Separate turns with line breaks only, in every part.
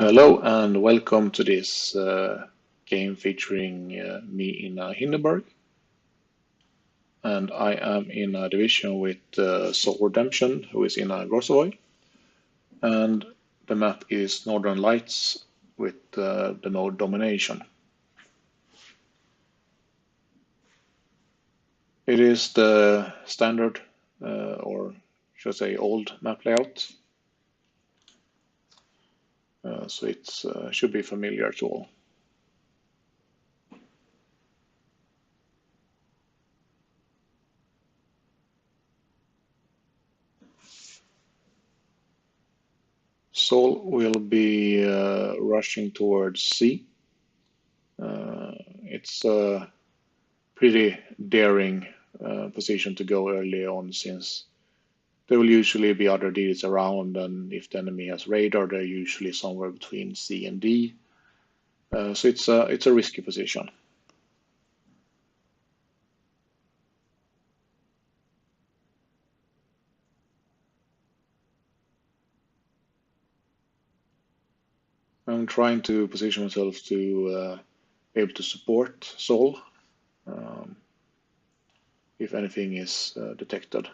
Hello and welcome to this game featuring me in Hindenburg. And I am in a division with Soul Redemption, who is in Grossovoy. And the map is Northern Lights with the mode Domination. It is the standard, or should I say old map layout. So it should be familiar to all. Soul will be rushing towards C. It's a pretty daring position to go early on, since there will usually be other deals around, and if the enemy has radar, they're usually somewhere between C and D. So it's a risky position. I'm trying to position myself to be able to support Sol if anything is detected.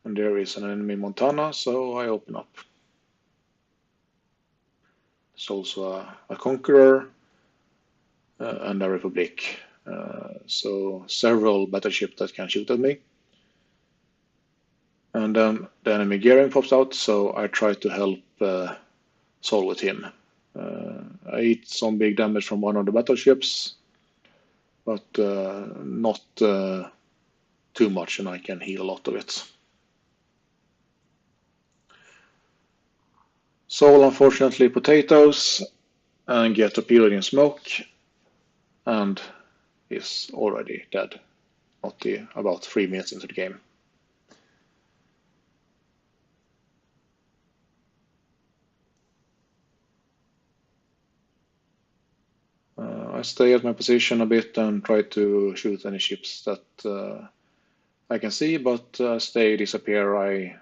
And there is an enemy Montana, so I open up. There's also a Conqueror and a Republic. So several battleships that can shoot at me. And then the enemy gearing pops out, so I try to help Sol with him. I eat some big damage from one of the battleships, but not too much, and I can heal a lot of it. Sol, unfortunately, potatoes and get torpedoed in smoke and is already dead, about 3 minutes into the game. I stay at my position a bit and try to shoot any ships that I can see, but as they disappear, I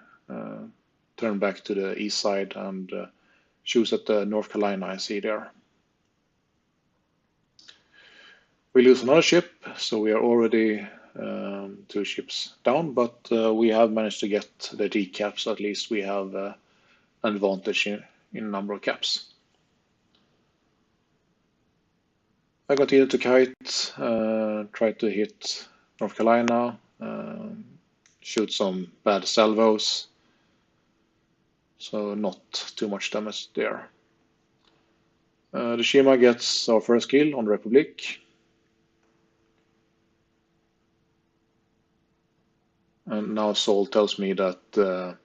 turn back to the east side and shoot at the North Carolina I see there. We lose another ship, so we are already 2 ships down, but we have managed to get the decaps, so at least we have an advantage in number of caps. I continue to kite, try to hit North Carolina, shoot some bad salvos, so not too much damage there. The Shima gets our first kill on the Republic. And now Sol tells me that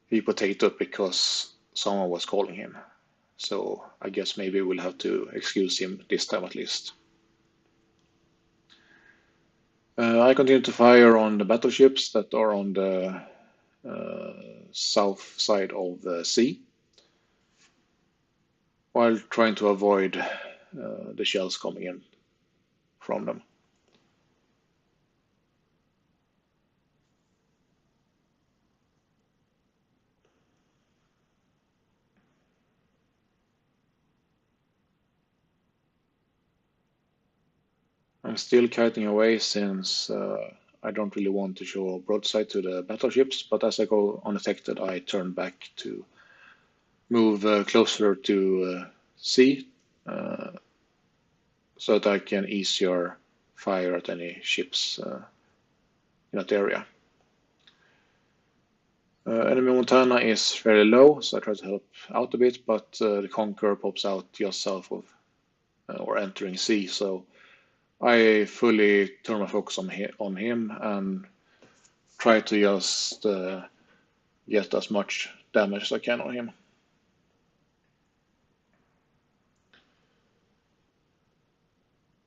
he potatoed because someone was calling him. So I guess maybe we'll have to excuse him this time at least. I continue to fire on the battleships that are on the south side of the sea, while trying to avoid the shells coming in from them. I'm still kiting away, since I don't really want to show broadside to the battleships, but as I go unaffected, I turn back to move closer to sea so that I can easier fire at any ships in that area. Enemy Montana is fairly low, so I try to help out a bit, but the Conqueror pops out just south of or entering sea, so I fully turn my focus on him and try to just get as much damage as I can on him.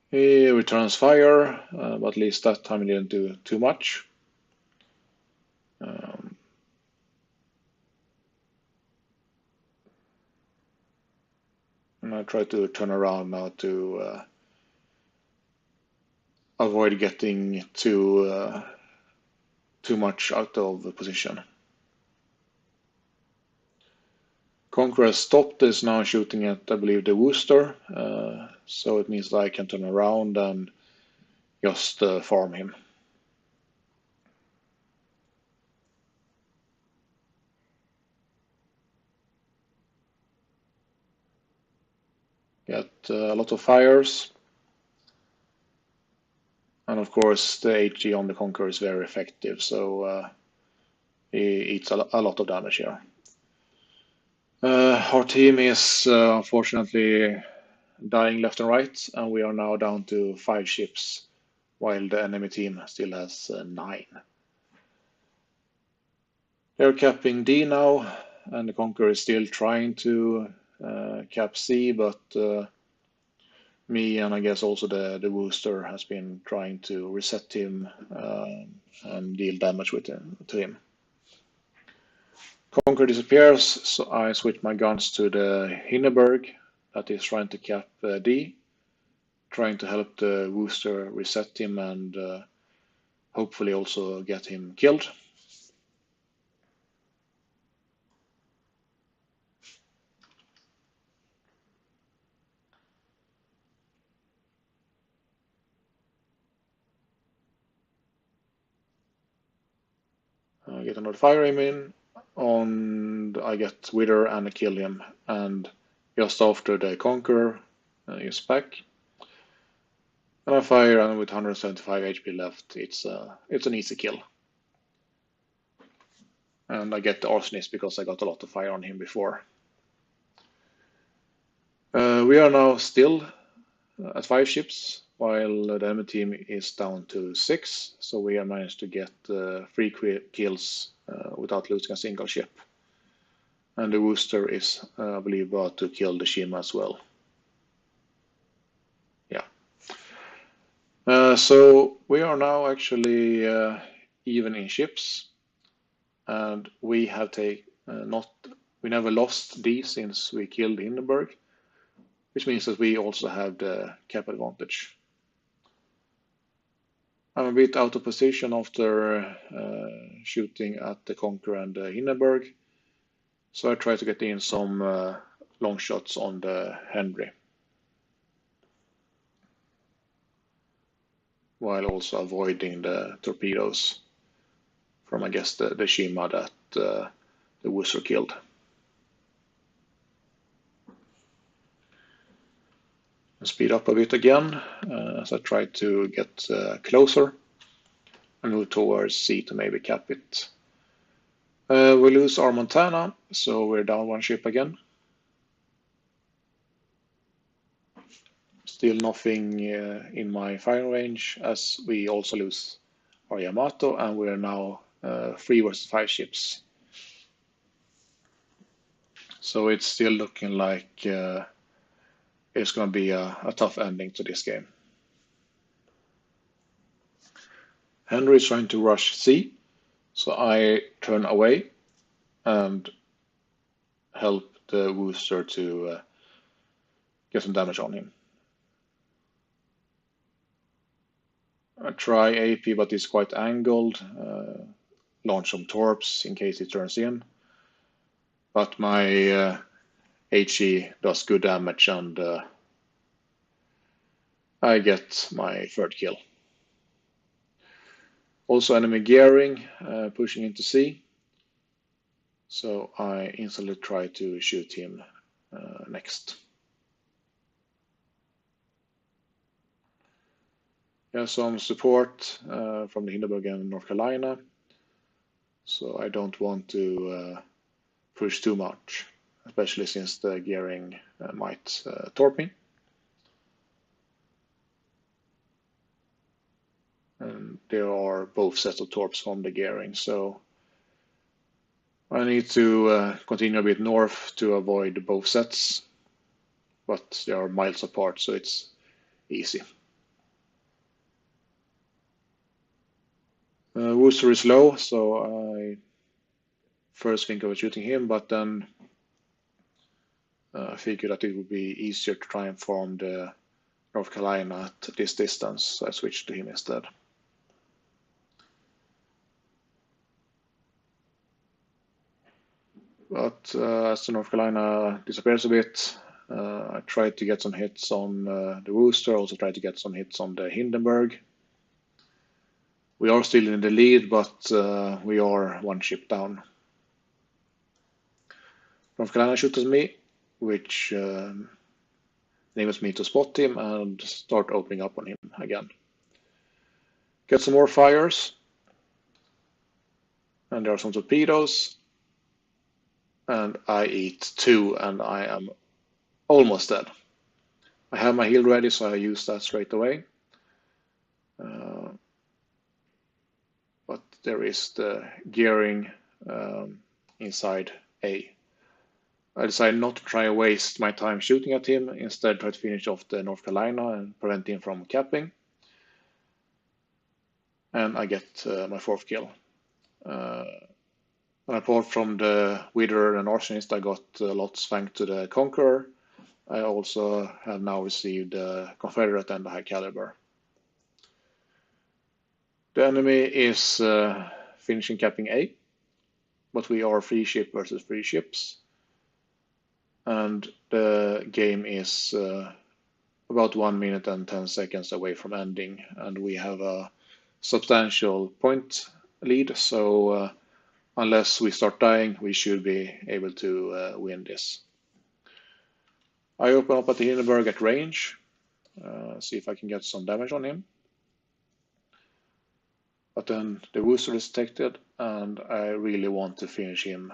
He returns fire, but at least that time he didn't do too much. And I try to turn around now to avoid getting too much out of the position. Conqueror stopped, is now shooting at, I believe, the Worcester, so it means that I can turn around and just farm him. Get a lot of fires. And of course, the HG on the Conqueror is very effective, so he eats a lot of damage here. Our team is unfortunately dying left and right, and we are now down to 5 ships, while the enemy team still has 9. They're capping D now, and the Conqueror is still trying to cap C, but me and I guess also the Worcester has been trying to reset him and deal damage to him. Conqueror disappears, so I switch my guns to the Hindenburg that is trying to cap D, trying to help the Worcester reset him and hopefully also get him killed. I get another fire aim in, and I get Wither and I kill him. And just after the Conqueror is back, and I fire, and with 175 HP left, it's an easy kill. And I get the Arsonist because I got a lot of fire on him before. We are now still at 5 ships, while the enemy team is down to 6. So we have managed to get 3 kills without losing a single ship. And the Worcester is, I believe, about to kill the Shima as well. Yeah. So we are now actually even in ships, and we have we never lost D since we killed Hindenburg, which means that we also have the cap advantage. I'm a bit out of position after shooting at the Conqueror and the Hindenburg, so I try to get in some long shots on the Henry, while also avoiding the torpedoes from, I guess, the Shima that the Worcester killed. Speed up a bit again as I try to get closer and move towards C to maybe cap it. We lose our Montana, so we're down 1 ship again. Still nothing in my firing range, as we also lose our Yamato, and we're now 3 versus 5 ships. So it's still looking like it's going to be a tough ending to this game. Henry is trying to rush C, so I turn away and help the Worcester to get some damage on him. I try AP, but it's quite angled. Launch some torps in case he turns in. But my HE does good damage, and I get my 3rd kill. Also enemy gearing, pushing into C. So I instantly try to shoot him next. Some support from the Hindenburg and North Carolina, so I don't want to push too much, especially since the gearing might torp me. And there are both sets of torps from the gearing, so I need to continue a bit north to avoid both sets, but they are miles apart, so it's easy. Worcester is low, so I first think of shooting him, but then I figured that it would be easier to try and farm the North Carolina at this distance, so I switched to him instead. But as the North Carolina disappears a bit, I tried to get some hits on the Rooster, also tried to get some hits on the Hindenburg. We are still in the lead, but we are one ship down. North Carolina shoots me, which enables me to spot him and start opening up on him again. Get some more fires, and there are some torpedoes, and I eat two, and I am almost dead. I have my heal ready, so I use that straight away. But there is the gearing inside A. I decided not to try and waste my time shooting at him, instead try to finish off the North Carolina and prevent him from capping. And I get my fourth kill. Apart from the Wither and Arsonist, I got lots thanks to the Conqueror. I also have now received the Confederate and the High Caliber. The enemy is finishing capping A, but we are free ship versus free ships. And the game is about 1 minute and 10 seconds away from ending, and we have a substantial point lead, so unless we start dying, we should be able to win this. I open up at the Hindenburg at range, see if I can get some damage on him. But then the Wooster is detected, and I really want to finish him,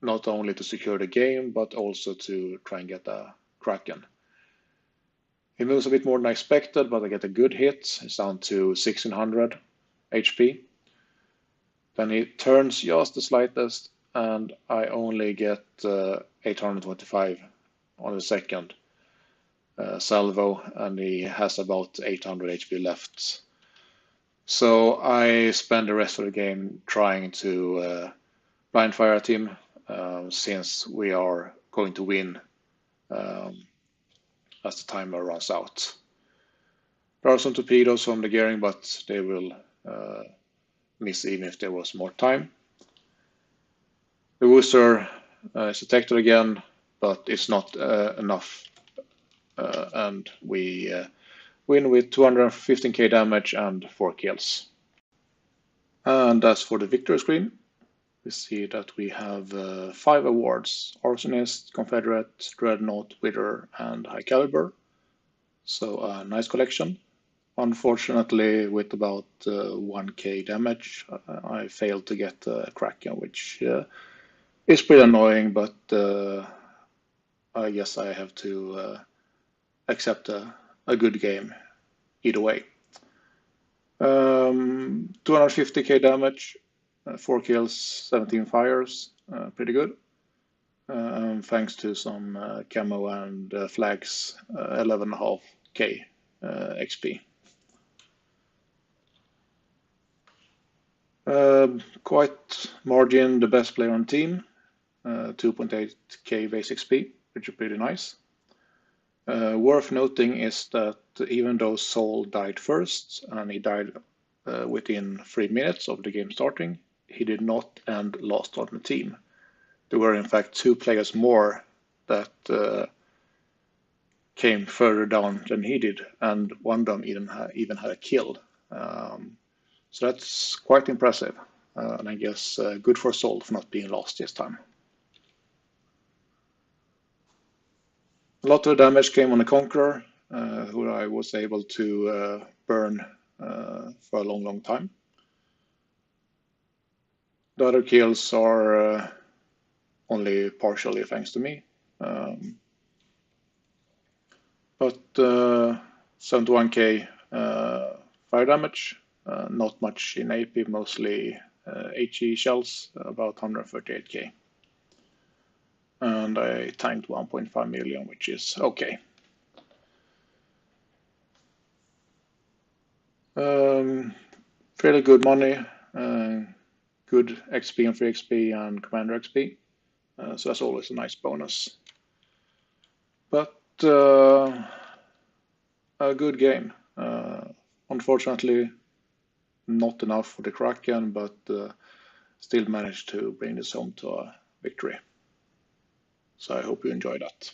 not only to secure the game, but also to try and get a Kraken. He moves a bit more than I expected, but I get a good hit. It's down to 1600 HP. Then he turns just the slightest, and I only get 825 on the second salvo, and he has about 800 HP left. So I spend the rest of the game trying to blind fire at him, since we are going to win as the timer runs out. There are some torpedoes from the gearing, but they will miss even if there was more time. The Wooster is detected again, but it's not enough, and we win with 215k damage and 4 kills. And as for the victory screen, we see that we have 5 awards: Arsonist, Confederate, Dreadnought, Wither, and High Caliber. So a nice collection. Unfortunately, with about 1k damage, I failed to get Kraken, which is pretty annoying, but I guess I have to accept a good game either way. 250k damage, 4 kills, 17 fires, pretty good. Thanks to some camo and flags, 11.5k XP. Quite margin the best player on team, 2.8k base XP, which is pretty nice. Worth noting is that even though Sol died first, and he died within 3 minutes of the game starting, he did not end last on the team. There were in fact 2 players more that came further down than he did, and one of them even had a kill. So that's quite impressive, and I guess good for Sol for not being lost this time. A lot of damage came on the Conqueror, who I was able to burn for a long time. The other kills are only partially thanks to me. But 71k fire damage, not much in AP, mostly HE shells, about 138k. And I tanked 1.5 million, which is okay. Fairly good money, good XP and free XP and commander XP. So that's always a nice bonus. But a good game. Unfortunately, not enough for the Kraken, but still managed to bring this home to victory. So I hope you enjoy that.